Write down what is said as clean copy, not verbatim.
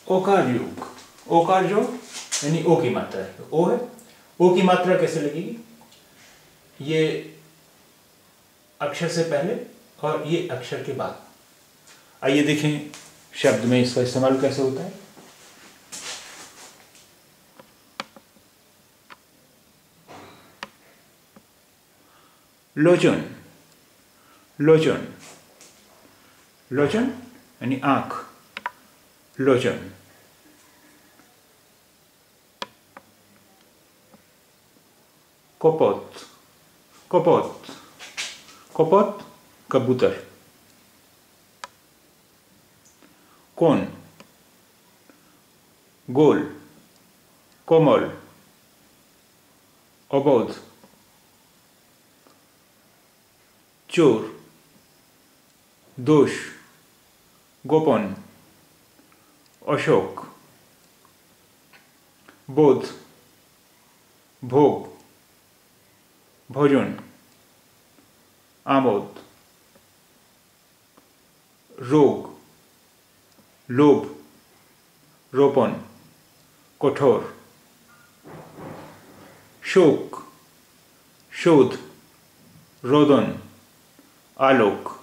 ओकार योग, ओकार जो यानी ओ की मात्रा है, ओ है, ओ की मात्रा कैसे लगेगी, ये अक्षर से पहले और ये अक्षर के बाद। आइए देखें शब्द में इसका इस्तेमाल कैसे होता है। लोचन, लोचन, लोचन यानी आंख, लोचन। कपोत, कपोत, कपोत कबूतर। कोन, गोल, कोमल, अबोध। चोर, दोष, गोपन, अशोक। बोध, भोग, भोजन, आमोद। रोग, लोभ, रोपण, कठोर। शोक, शोध, रोदन, आलोक।